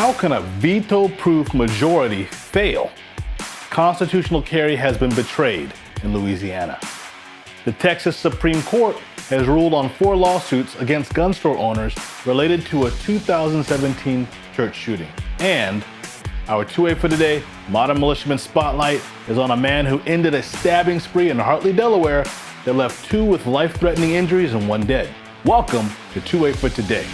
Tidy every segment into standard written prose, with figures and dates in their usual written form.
How can a veto-proof majority fail? Constitutional carry has been betrayed in Louisiana. The Texas Supreme Court has ruled on 4 lawsuits against gun store owners related to a 2017 church shooting. And our 2A for Today Modern Militiaman spotlight is on a man who ended a stabbing spree in Hartly, Delaware that left 2 with life-threatening injuries and 1 dead. Welcome to 2A for Today.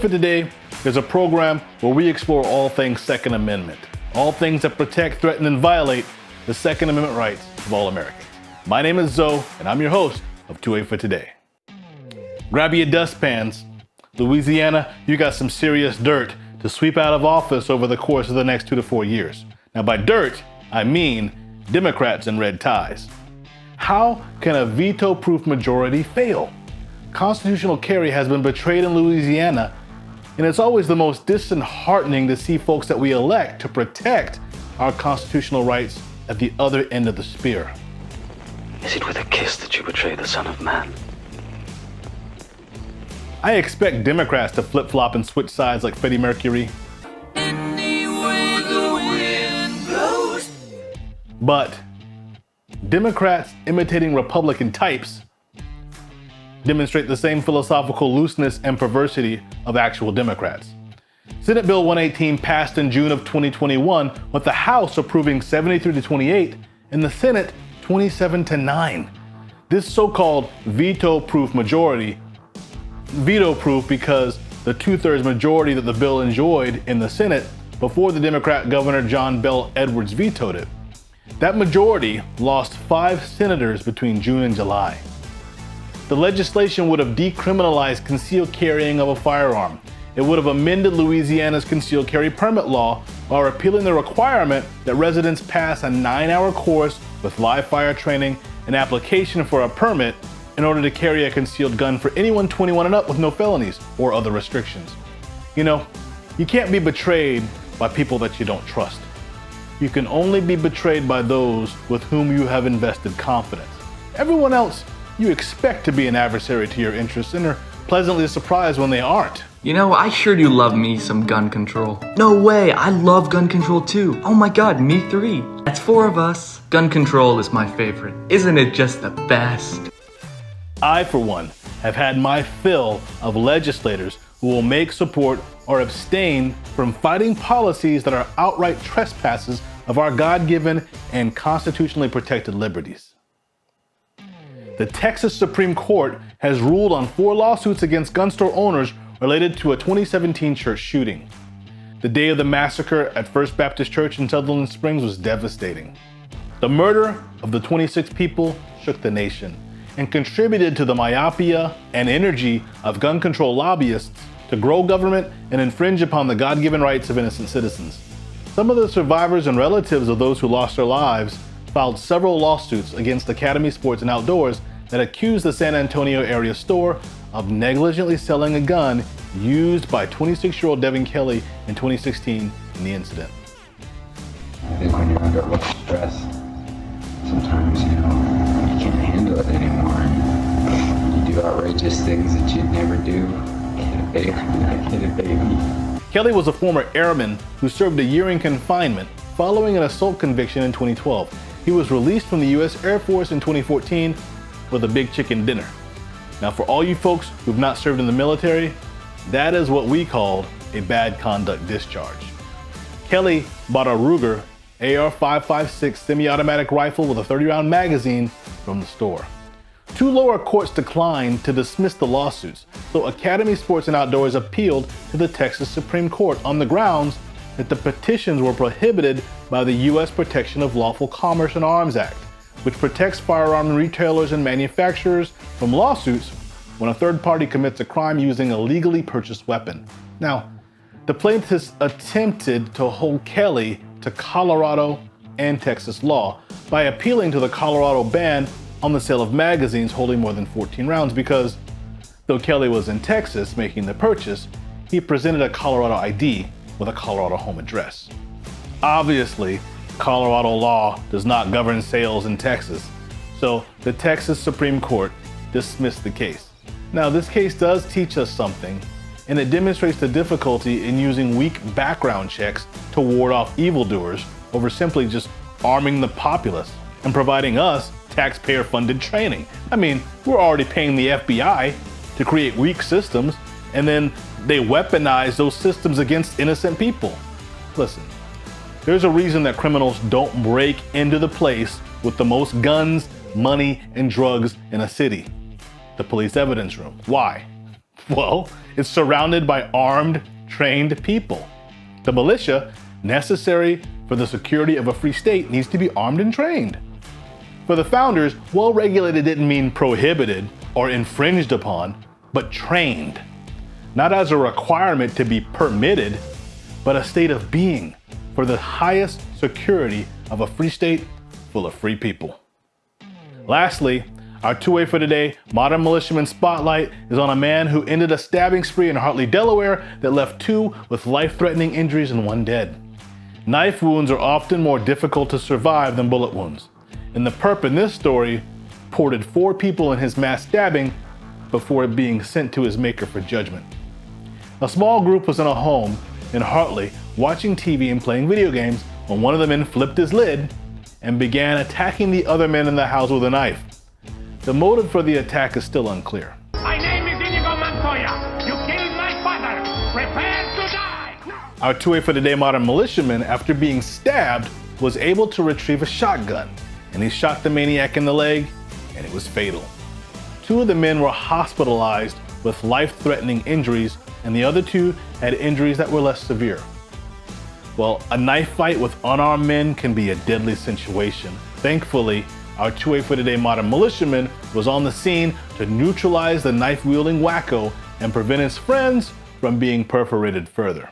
For Today is a program where we explore all things Second Amendment, all things that protect, threaten, and violate the Second Amendment rights of all Americans. My name is Zoe, and I'm your host of 2A for Today. Grab your dustpans. Louisiana, you got some serious dirt to sweep out of office over the course of the next 2 to 4 years. Now, by dirt, I mean Democrats in red ties. How can a veto-proof majority fail? Constitutional carry has been betrayed in Louisiana, and it's always the most disheartening to see folks that we elect to protect our constitutional rights at the other end of the spear. Is it with a kiss that you betray the Son of Man? I expect Democrats to flip-flop and switch sides like Freddie Mercury. Anyway the wind blows. But Democrats imitating Republican types demonstrate the same philosophical looseness and perversity of actual Democrats. Senate Bill 118 passed in June of 2021, with the House approving 73-28 and the Senate 27-9. This so-called veto-proof majority, veto-proof because the 2/3 majority that the bill enjoyed in the Senate before the Democrat Governor John Bel Edwards vetoed it. That majority lost 5 senators between June and July. The legislation would have decriminalized concealed carrying of a firearm. It would have amended Louisiana's concealed carry permit law while repealing the requirement that residents pass a 9-hour course with live fire training and application for a permit in order to carry a concealed gun for anyone 21 and up with no felonies or other restrictions. You know, you can't be betrayed by people that you don't trust. You can only be betrayed by those with whom you have invested confidence. Everyone else you expect to be an adversary to your interests and are pleasantly surprised when they aren't. You know, I sure do love me some gun control. No way, I love gun control too. Oh my god, me 3. That's 4 of us. Gun control is my favorite. Isn't it just the best? I, for one, have had my fill of legislators who will make, support, or abstain from fighting policies that are outright trespasses of our God-given and constitutionally protected liberties. The Texas Supreme Court has ruled on 4 lawsuits against gun store owners related to a 2017 church shooting. The day of the massacre at First Baptist Church in Sutherland Springs was devastating. The murder of the 26 people shook the nation and contributed to the myopia and energy of gun control lobbyists to grow government and infringe upon the God-given rights of innocent citizens. Some of the survivors and relatives of those who lost their lives filed several lawsuits against Academy Sports and Outdoors that accused the San Antonio area store of negligently selling a gun used by 26-year-old Devin Kelly in 2016 in the incident. I think when you're under a lot of stress, sometimes, you can't handle it anymore. You do outrageous things that you'd never do. Hit a baby. Kelly was a former airman who served a year in confinement following an assault conviction in 2012. He was released from the U.S. Air Force in 2014 with a big chicken dinner. Now, for all you folks who've not served in the military, that is what we called a bad conduct discharge. Kelly bought a Ruger AR-556 semi-automatic rifle with a 30-round magazine from the store. 2 lower courts declined to dismiss the lawsuits, so Academy Sports and Outdoors appealed to the Texas Supreme Court on the grounds that the petitions were prohibited by the U.S. Protection of Lawful Commerce in Arms Act, which protects firearm retailers and manufacturers from lawsuits when a third party commits a crime using a legally purchased weapon. Now, the plaintiffs attempted to hold Kelly to Colorado and Texas law by appealing to the Colorado ban on the sale of magazines holding more than 14 rounds because Though Kelly was in Texas making the purchase, he presented a Colorado ID with a Colorado home address. Obviously, Colorado law does not govern sales in Texas, so the Texas Supreme Court dismissed the case. Now, this case does teach us something, and it demonstrates the difficulty in using weak background checks to ward off evildoers over simply just arming the populace and providing us taxpayer-funded training. I mean, we're already paying the FBI to create weak systems, and then they weaponize those systems against innocent people. Listen, there's a reason that criminals don't break into the place with the most guns, money, and drugs in a city, the police evidence room. Why? Well, it's surrounded by armed, trained people. The militia, necessary for the security of a free state, needs to be armed and trained. For the founders, well-regulated didn't mean prohibited or infringed upon, but trained. Not as a requirement to be permitted, but a state of being for the highest security of a free state full of free people. Lastly, our two-way for today Modern Militiaman spotlight is on a man who ended a stabbing spree in Hartly, Delaware that left 2 with life-threatening injuries and 1 dead. Knife wounds are often more difficult to survive than bullet wounds, and the perp in this story ported 4 people in his mass stabbing before being sent to his maker for judgment. A small group was in a home in Hartly watching TV and playing video games when one of the men flipped his lid and began attacking the other men in the house with a knife. The motive for the attack is still unclear. My name is Inigo Montoya. You killed my father. Prepare to die. Our two-way for today Modern Militiaman, after being stabbed, was able to retrieve a shotgun, and he shot the maniac in the leg, and it was fatal. 2 of the men were hospitalized with life-threatening injuries, and the other 2 had injuries that were less severe. Well, a knife fight with unarmed men can be a deadly situation. Thankfully, our two-way for today Modern Militiaman was on the scene to neutralize the knife-wielding wacko and prevent his friends from being perforated further.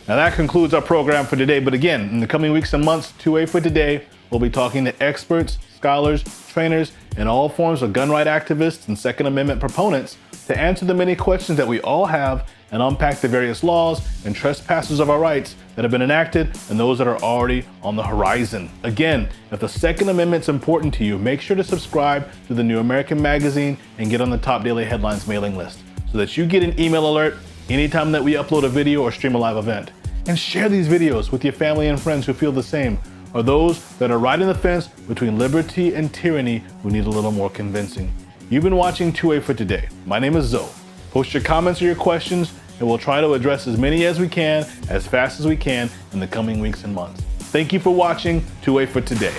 Now that concludes our program for today, but again, in the coming weeks and months, two-way for today, we'll be talking to experts, scholars, trainers, and all forms of gun right activists and Second Amendment proponents to answer the many questions that we all have and unpack the various laws and trespasses of our rights that have been enacted and those that are already on the horizon. Again, if the Second Amendment's important to you, make sure to subscribe to the New American Magazine and get on the Top Daily Headlines mailing list so that you get an email alert anytime that we upload a video or stream a live event. And share these videos with your family and friends who feel the same, or those that are riding the fence between liberty and tyranny who need a little more convincing. You've been watching Two-Way for Today. My name is Zoe. Post your comments or your questions, and we'll try to address as many as we can, as fast as we can in the coming weeks and months. Thank you for watching Two-Way for Today.